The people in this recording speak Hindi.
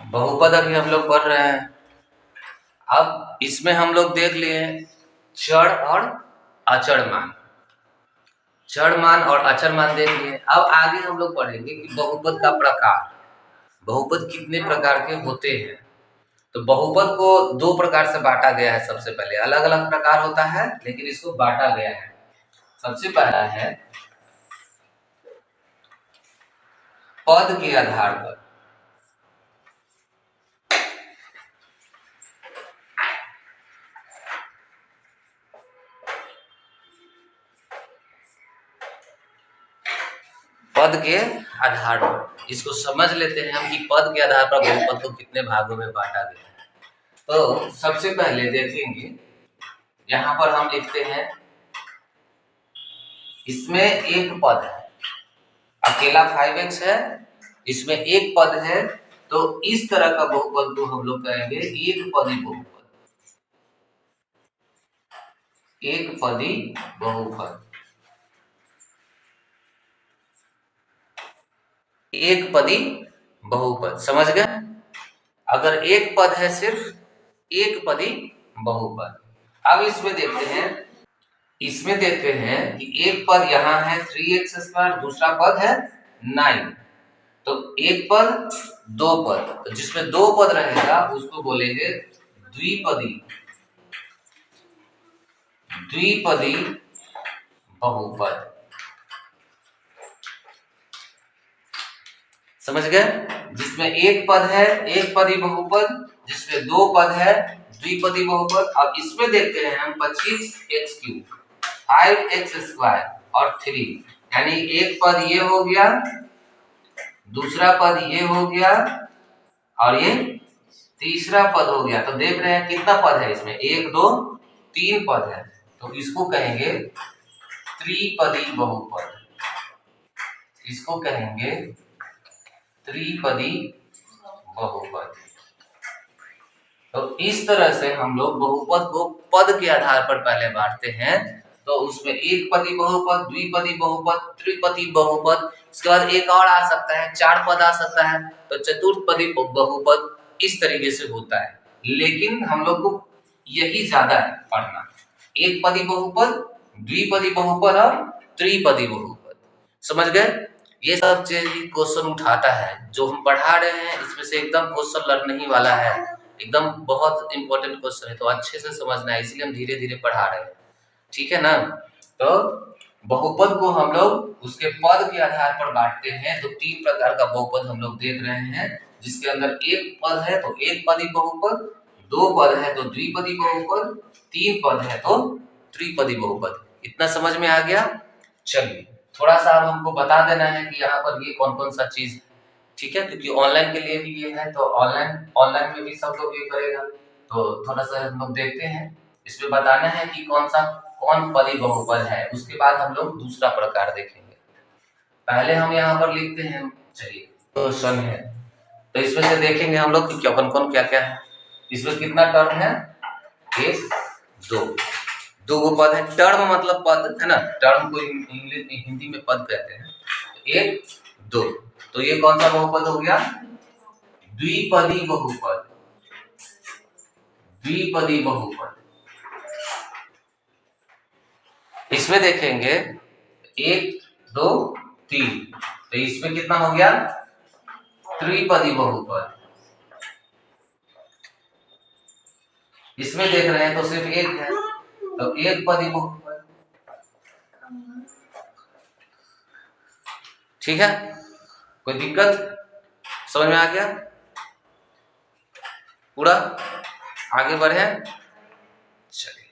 बहुपद अभी हम लोग पढ़ रहे हैं। अब इसमें हम लोग देख लिए चर और अचर मान। चर मान और अचर मान देख लिए। अब आगे हम लोग पढ़ेंगे कि बहुपद का प्रकार, बहुपद कितने प्रकार के होते हैं। तो बहुपद को दो प्रकार से बांटा गया है। सबसे पहले अलग अलग प्रकार होता है, लेकिन इसको बांटा गया है। सबसे पहला है पद के आधार पर। पद के आधार पर इसको समझ लेते हैं हम कि पद के आधार पर बहुपद को कितने भागों में बांटा गया है। तो सबसे पहले देखेंगे, यहाँ पर हम लिखते हैं इसमें एक पद है, अकेला 5x है, इसमें एक पद है, तो इस तरह का बहुपद को हम लोग कहेंगे एक पदी बहुपद। एक पदी बहुपद, एक पदी बहुपद, समझ गए। अगर एक पद है सिर्फ एक पदी बहुपद। अब इसमें देखते हैं कि एक पद यहाँ है 3x², दूसरा पद है 9। तो एक पद दो पद, तो जिसमें दो पद रहेगा उसको बोलेंगे द्विपदी, द्विपदी बहुपद। समझ गए। जिसमें एक पद है एक पदी बहुपद, जिसमें दो पद है द्विपदी बहुपद। अब इसमें देखते हैं हम 25x3, 5x² और 3, यानी एक पद ये हो गया, दूसरा पद ये हो गया और ये तीसरा पद हो गया। तो देख रहे हैं कितना पद है इसमें, 1 2 3 पद है। तो इसको कहेंगे त्रिपदी बहुपद, इसको कहेंगे त्रिपदी बहुपद। तो इस तरह से हम लोग बहुपद को पद के आधार पर पहले बांटते हैं। तो उसमें एक पदी बहुपद, द्विपदी बहुपद, त्रिपदी बहुपद, इसके बाद एक और आ सकता है, 4 पद आ सकता है, तो चतुर्पदी बहुपद। इस तरीके से होता है, लेकिन हम लोग को यही ज्यादा है पढ़ना, एक पदी बहुपद, द्विपदी बहुपद और त्रिपदी बहुपद। समझ गए। ये सब चीज क्वेश्चन उठाता है जो हम पढ़ा रहे हैं, इसमें से एकदम क्वेश्चन लर्निंग वाला है, एकदम बहुत इंपॉर्टेंट क्वेश्चन है, तो अच्छे से समझना है, इसलिए हम धीरे धीरे पढ़ा रहे हैं, ठीक है ना। तो बहुपद को हम लोग उसके पद के आधार पर बांटते हैं। तो 3 प्रकार का बहुपद हम लोग देख रहे हैं, जिसके अंदर एक पद है तो एक पदी बहुपद, दो पद है तो द्विपदी बहुपद, 3 पद है तो त्रिपदी बहुपद। इतना समझ में आ गया। चलिए थोड़ा सा अब हमको बता देना है कि यहाँ पर ये कौन कौन सा चीज है, ठीक है, क्योंकि ऑनलाइन के लिए भी ये है, तो ऑनलाइन में भी सब लोग ये करेगा। तो थोड़ा सा हम लोग देखते हैं, इसमें बताना है कि कौन पदी बहुपद है। उसके बाद हम लोग दूसरा प्रकार देखेंगे। पहले हम यहाँ पर लिखते हैं, चलिए क्वेश्चन है, तो इसमें से देखेंगे हम लोग कि कौन क्या क्या है। इसमें कितना टर्म है, 1 2, दो गो पद है। टर्म मतलब पद है ना, टर्म को इंग्लिश में हिंदी में पद कहते हैं। 1 2, तो ये कौन सा बहुपद हो गया, द्विपदी बहुपद, द्विपदी बहुपद। इसमें देखेंगे 1 2 3, तो इसमें कितना हो गया, त्रिपदी बहुपद। इसमें देख रहे हैं तो सिर्फ एक है, तो एक पदी बहुपद, ठीक है। कोई दिक्कत, समझ में आ गया पूरा। आगे बढ़े, चलिए।